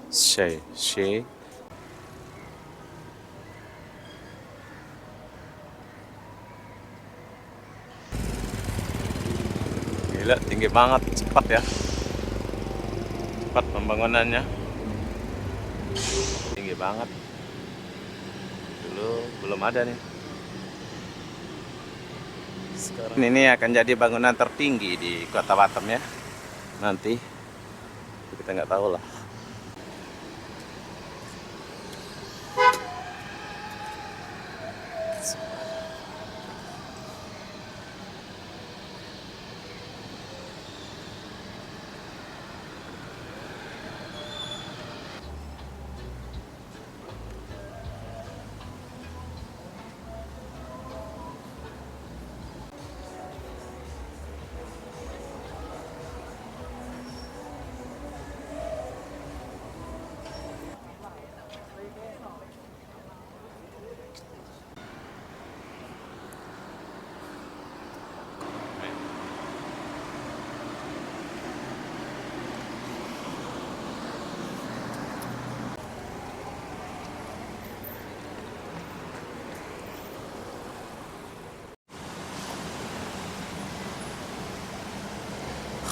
She. Gila, tinggi banget, cepat ya. Cepat pembangunannya, tinggi banget. Dulu belum ada nih. Sekarang ini akan jadi bangunan tertinggi di Kota Batam ya. Nanti kita nggak tahu lah.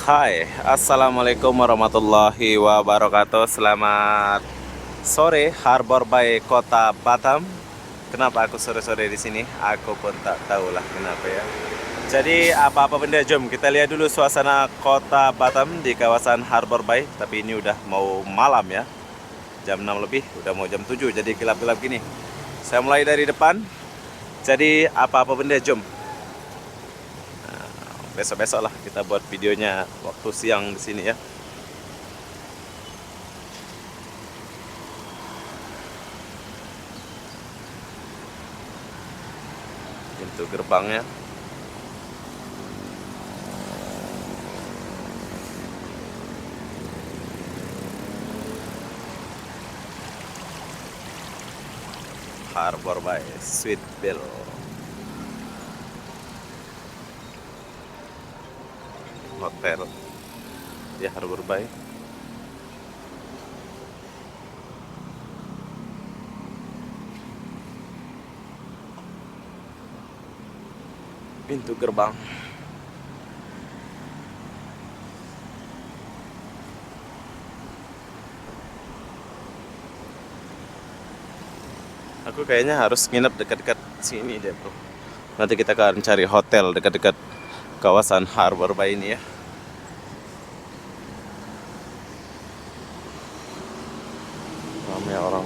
Hai, assalamualaikum warahmatullahi wabarakatuh. Selamat sore, Harbor Bay Kota Batam. Kenapa aku sore-sore di sini? Aku pun tak tahu lah kenapa ya. Jadi apa-apa benda, jom kita lihat dulu suasana Kota Batam di kawasan Harbor Bay. Tapi ini udah mau malam ya, jam 6 lebih, udah mau jam 7, jadi gelap-gelap gini. Saya mulai dari depan. Jadi apa-apa benda, jom. Besok-besok lah kita buat videonya waktu siang di sini ya. Pintu gerbangnya. Harbor Bay Sweet Bell. Hotel di Harbor Bay. Pintu gerbang. Aku kayaknya harus nginep dekat-dekat sini deh bro. Nanti kita akan cari hotel dekat-dekat kawasan Harbor Bay ini ya. Ramai orang.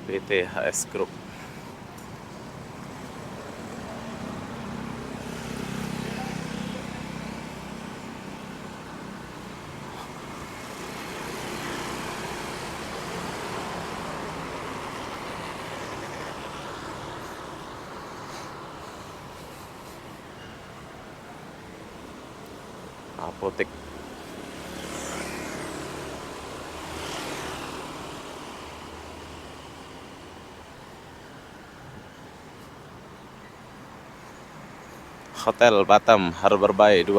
PT HS Group. Apotek. Hotel Batam Harbor Bay 2.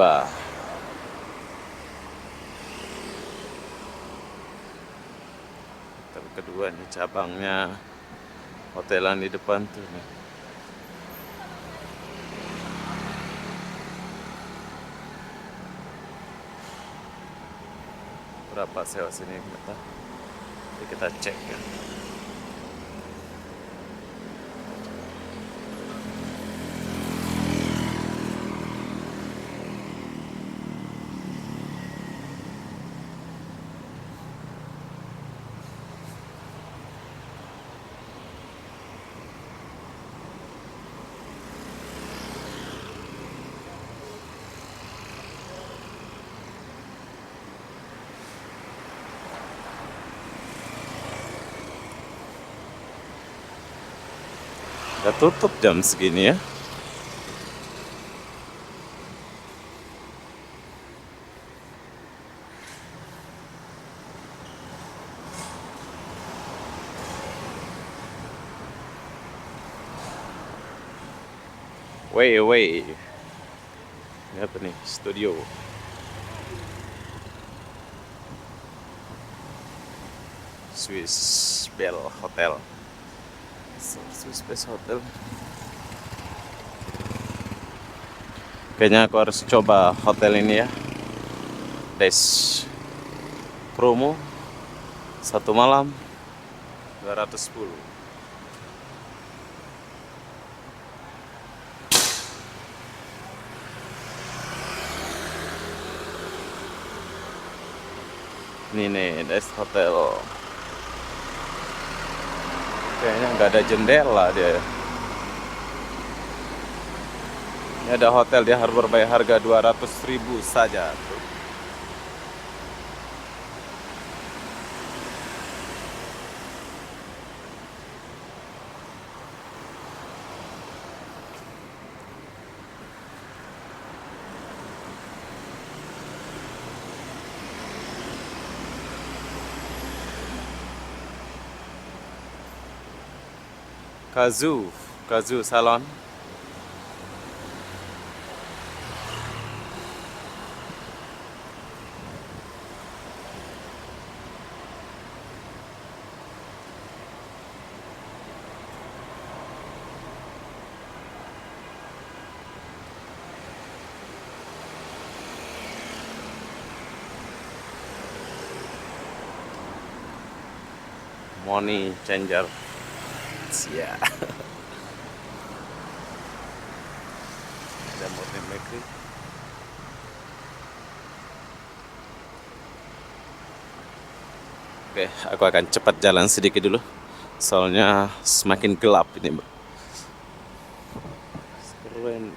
Hotel kedua nih cabangnya. Hotelan di depan tuh nih. Berapa sewa sini kita? Jadi kita cek ya. Udah tutup jam segini ya. Way away. Ini apa nih? Studio. Swiss Bell Hotel. Swiss Bell Hotel. Kayaknya aku harus coba hotel ini ya. Dash promo 1 malam 210. Ini nih, Dash Hotel. Kayaknya nggak ada jendela dia. Ini ada hotel di Harbor Bay harga 200.000 saja. Kazu Salon. Money changer. Sia. Ada Morning Bakery. Oke, aku akan cepat jalan sedikit dulu. Soalnya semakin gelap ini, Bro. Keren.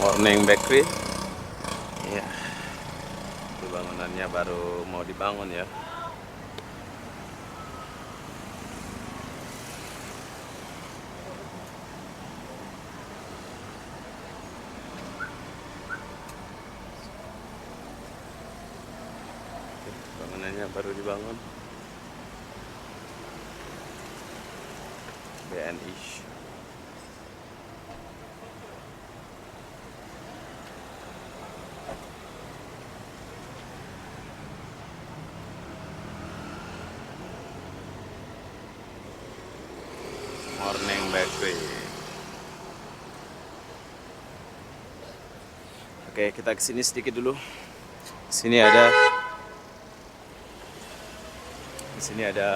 Morning Bakery. Ya, itu bangunannya baru mau dibangun ya. Bangunannya baru dibangun. BNI. Morning Bakery. Oke, kita kesini sedikit dulu. Sini ada Di sini ada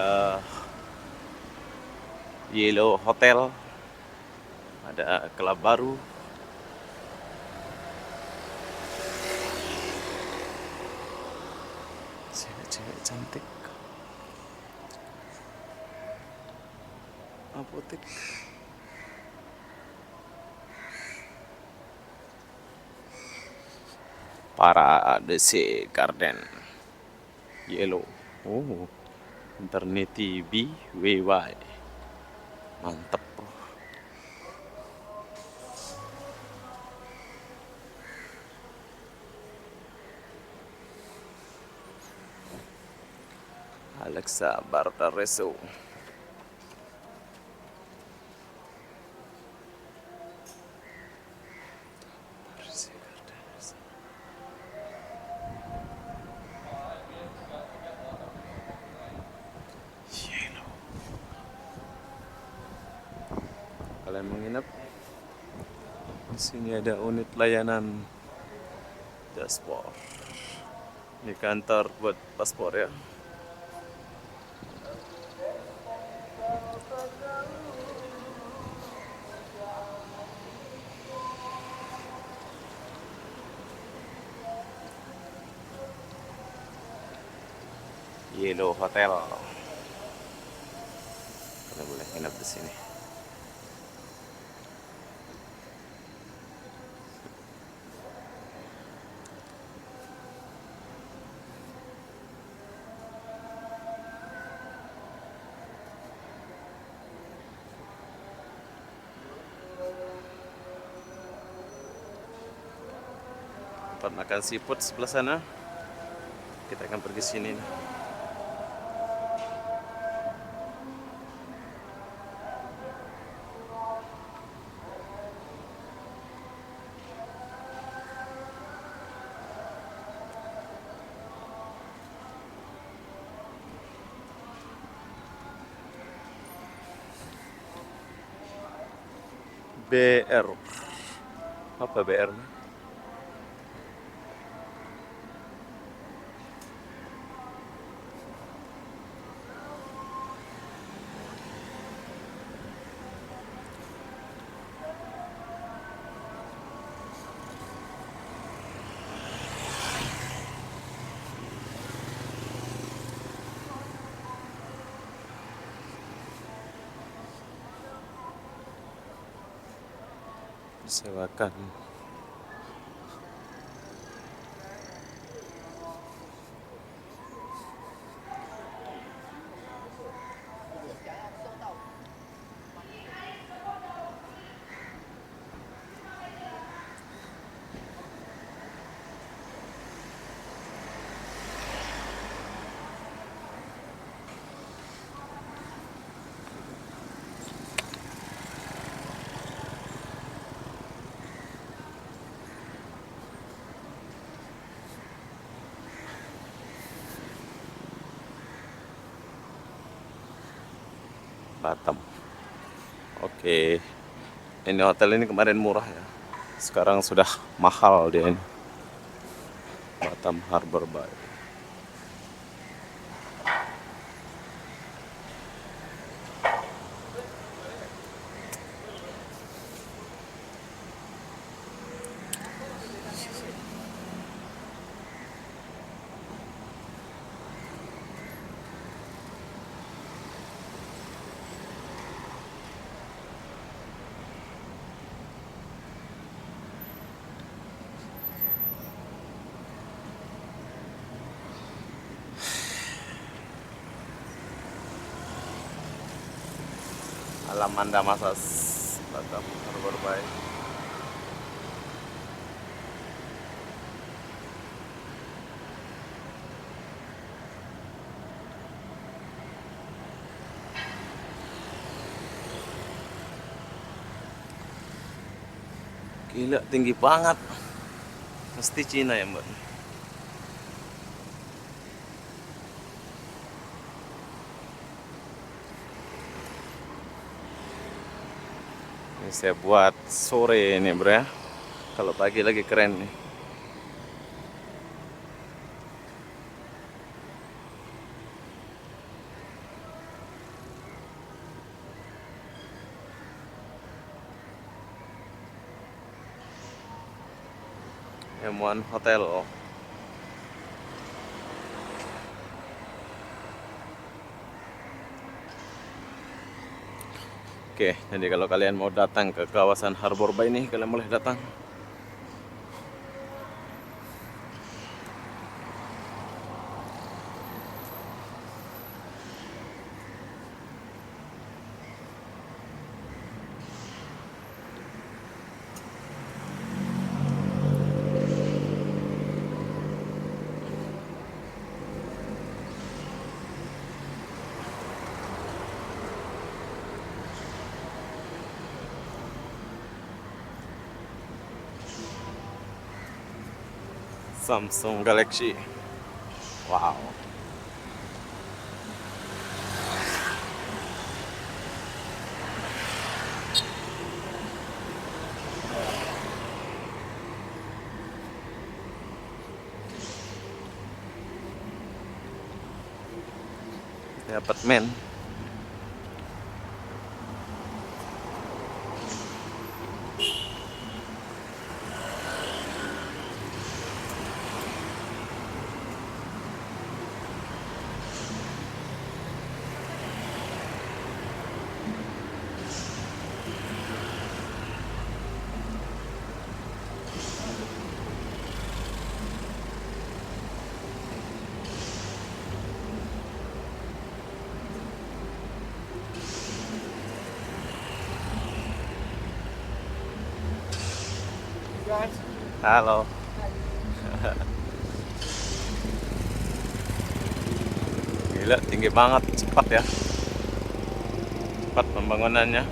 Yellow Hotel, ada klub baru. Cewek-cewek cantik. Apotek. Paradise Garden. Yellow. Oh. Internet TV WY. Mantep, bro. Alexa Bartareso. Kalian menginap di sini, ada unit layanan paspor. Ini kantor buat paspor ya. Yellow Hotel. Kalian boleh nginap di sini. tempat makan seafood sebelah sana. Kita akan pergi sini. BR. Apa BR? Disewakan. Batam. Oke. Ini hotel ini kemarin murah ya. Sekarang sudah mahal dia ini. Batam Harbor Bay. Alamanda Masas, Batam Harbor Bay. Gila, tinggi banget. Mesti Cina ya, Mbak. Ini saya buat sore ini, bro ya. Kalau pagi lagi keren nih. M1 Hotel. Oke, jadi kalau kalian mau datang ke kawasan Harbor Bay ini, kalian boleh datang. Samsung Galaxy. Wow. Ini apartemen. Guys, Halo. Gila, tinggi banget, cepat ya. Cepat pembangunannya.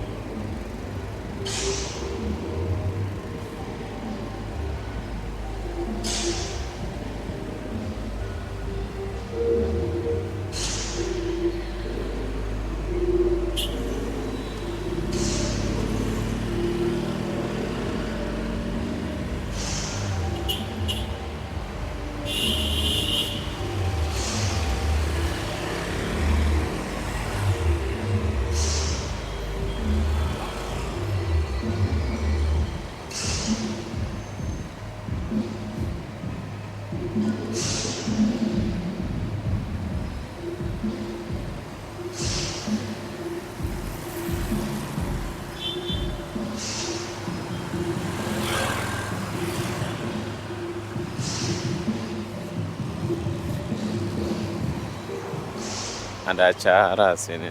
Ada acara sini.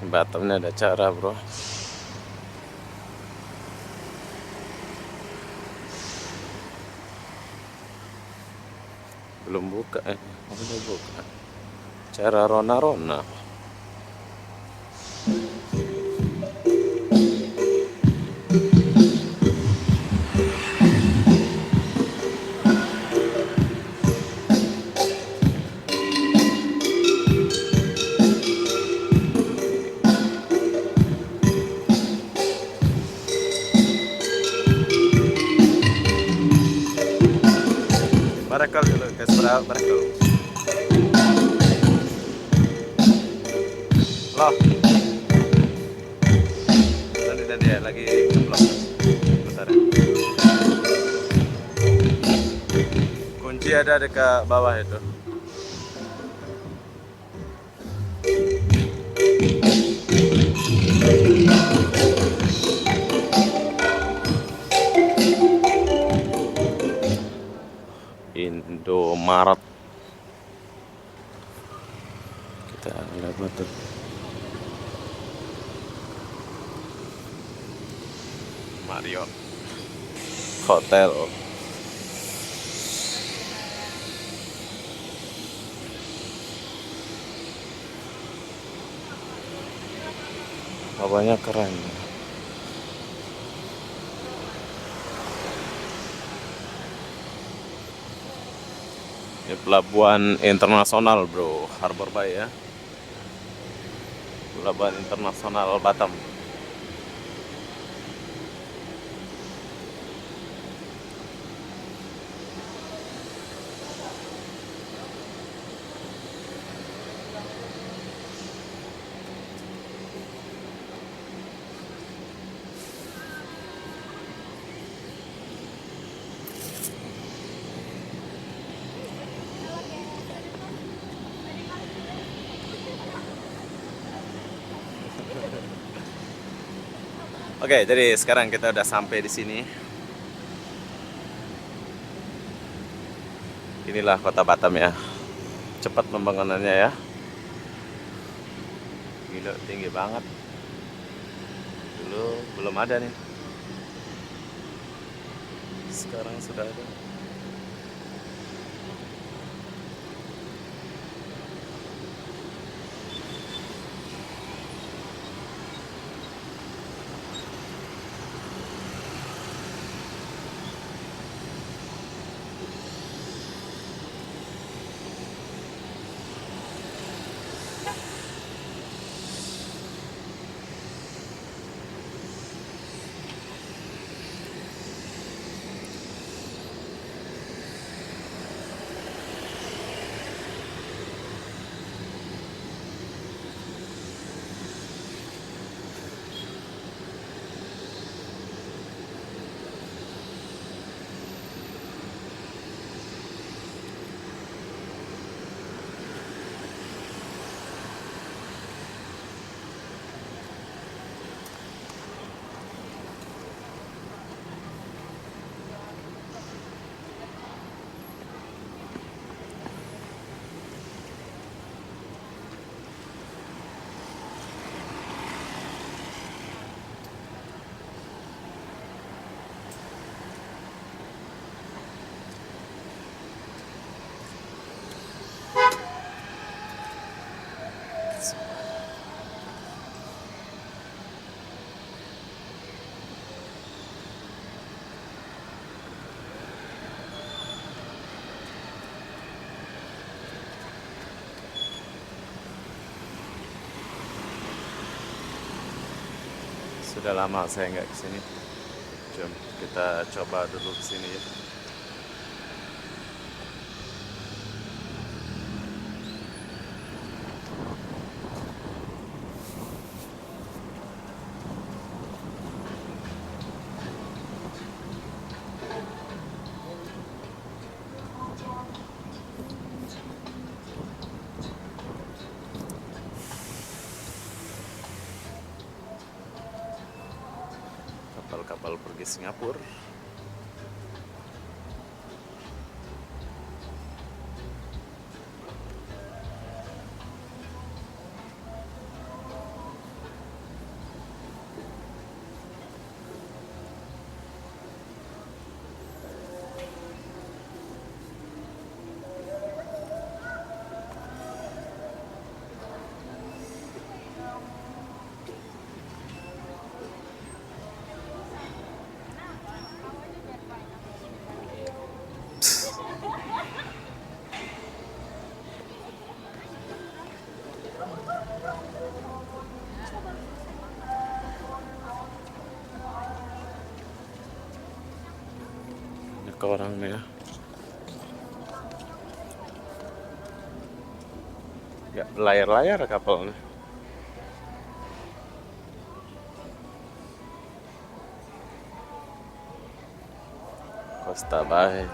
Batamnya ada acara, bro. Belum buka, udah buka. Acara Rona-Rona. Barakal dulu, guys, barakal. Loh. Tadi dia lagi ceplok. Bentar ya. Kunci ada dekat bawah itu. Indomaret. Kita lihat tuh. Marriott Hotel. Bawahnya keren. Ini pelabuhan internasional, bro, Harbor Bay ya. Pelabuhan internasional Batam. Oke, jadi sekarang kita udah sampai di sini. Inilah kota Batam ya. Cepat pembangunannya ya. Gila, tinggi banget. Dulu belum ada nih. Sekarang sudah ada. Sudah lama saya nggak kesini. Jom kita coba dulu kesini ya. Kapal-kapal pergi Singapura. Banyak orang nih ya. Ya, layar-layar kapalnya. Costa Bay.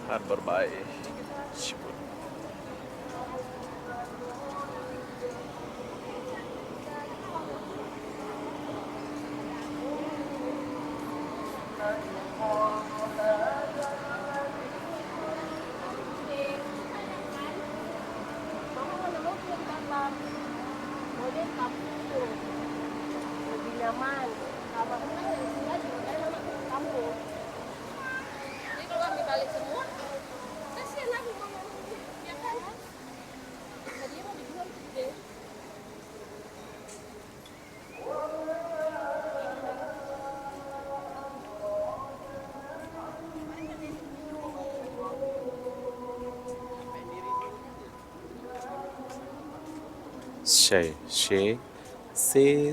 Harbor Bay. Lebih nyaman. Kalau kan dari sini juga nama kampung. Jadi kalau kami balik semua, kasihan aku mau ya kan? Tadi mau dijual gede.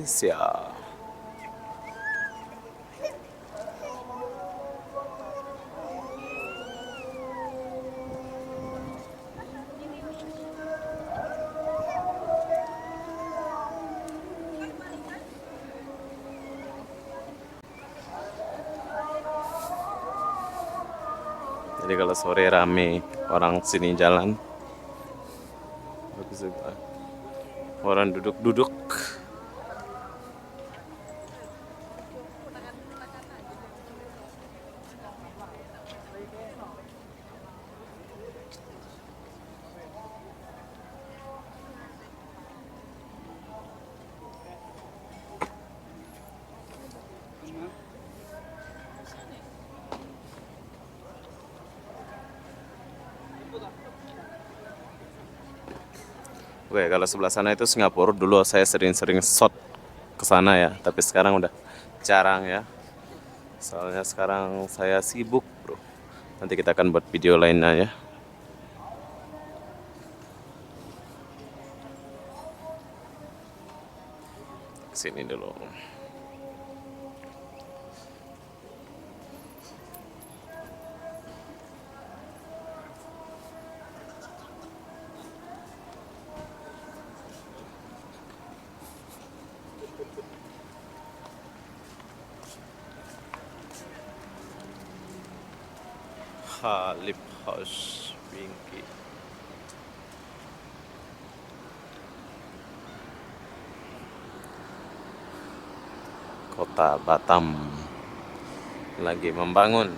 Sia. Jadi kalau sore rame orang sini jalan, bagus juga. Orang duduk-duduk. Oke, kalau sebelah sana itu Singapura. Dulu saya sering-sering shot ke sana ya, tapi sekarang udah jarang ya. Soalnya sekarang saya sibuk, bro. Nanti kita akan buat video lainnya ya. Sini dulu. Halip House Pinky. Kota Batam lagi membangun.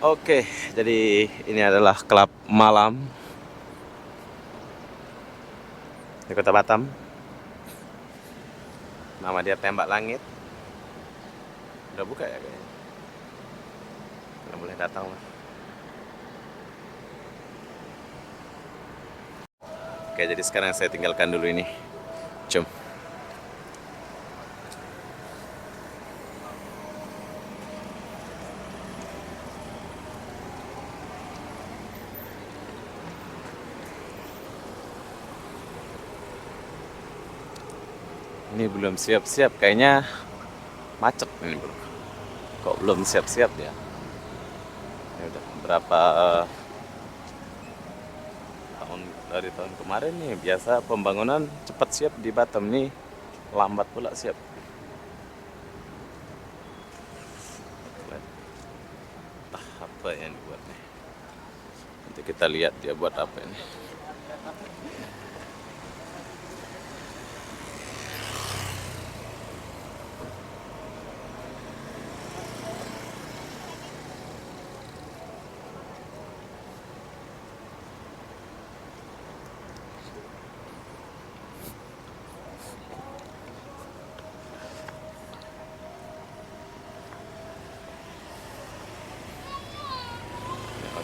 Oke, jadi ini adalah klub malam di Kota Batam. Nama dia Tembak Langit. Udah buka ya kayaknya. Nggak boleh datang lah. Oke, jadi sekarang saya tinggalkan dulu ini. Jom. Ini belum siap-siap, kayaknya macet ini bro. Kok belum siap-siap ya? Ya udah berapa tahun dari tahun kemarin nih, biasa pembangunan cepat siap di Batam nih, lambat pula siap. Entah apa yang dibuat nih. Nanti kita lihat dia buat apa ini.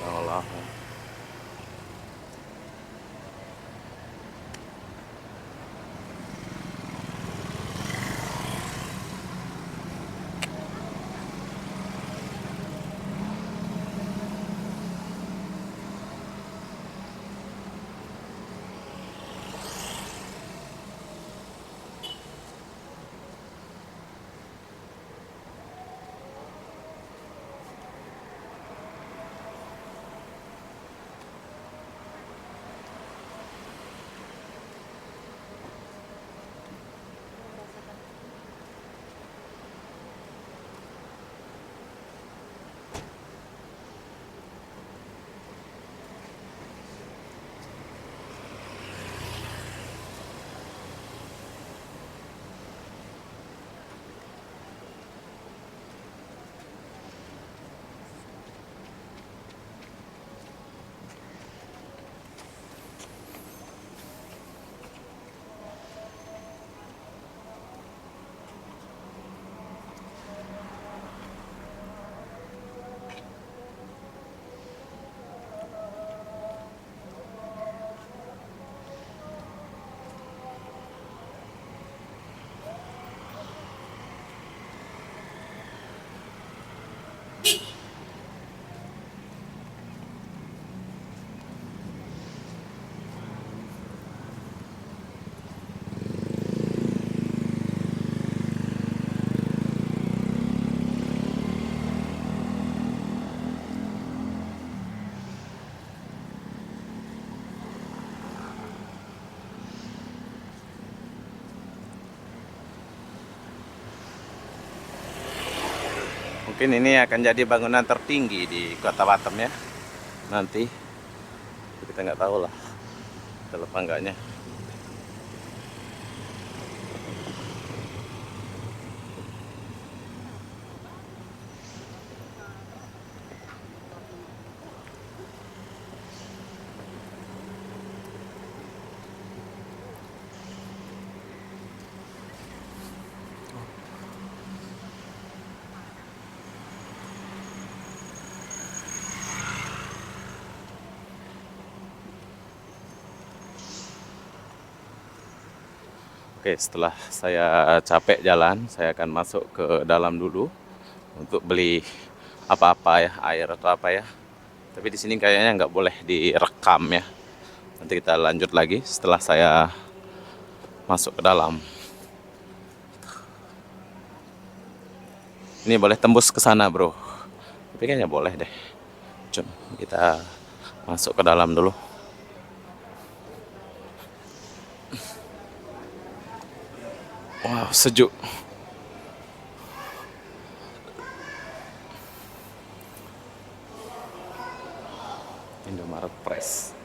Allah. Mungkin ini akan jadi bangunan tertinggi di Kota Batam ya. Nanti kita nggak tahu lah betul apa enggaknya. Oke, setelah saya capek jalan, saya akan masuk ke dalam dulu untuk beli apa-apa ya, air atau apa ya. Tapi di sini kayaknya nggak boleh direkam ya. Nanti kita lanjut lagi setelah saya masuk ke dalam. Ini boleh tembus ke sana, bro. Tapi kayaknya boleh deh. Cuma kita masuk ke dalam dulu. Wow, sejuk. Indomaret Press.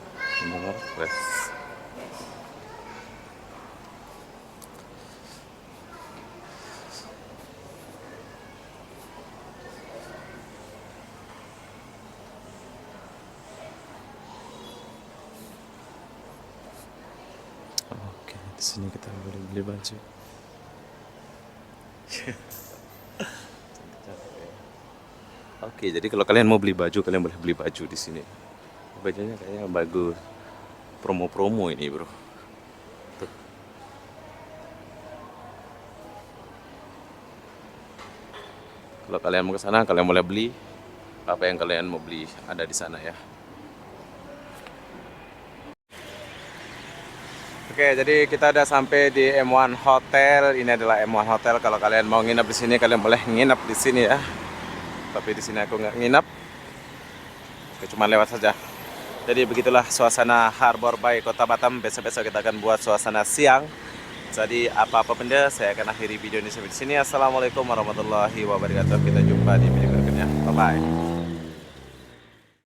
Indomaret Press. Oke, di sini kita boleh beli baju. Oke, jadi kalau kalian mau beli baju, kalian boleh beli baju di sini. Bajunya kayaknya bagus. Promo-promo ini, bro. Tuh. Kalau kalian mau ke sana, kalian boleh beli apa yang kalian mau beli ada di sana ya. Oke, jadi kita udah sampai di M1 Hotel. Ini adalah M1 Hotel. Kalau kalian mau nginap di sini, kalian boleh nginap di sini ya. Tapi di sini aku nggak nginap, aku cuma lewat saja. Jadi begitulah suasana Harbor Bay Kota Batam. Besok-besok kita akan buat suasana siang. Jadi apa-apa benda, saya akan akhiri video ini sampai di sini. Assalamualaikum warahmatullahi wabarakatuh. Kita jumpa di video berikutnya. Bye bye.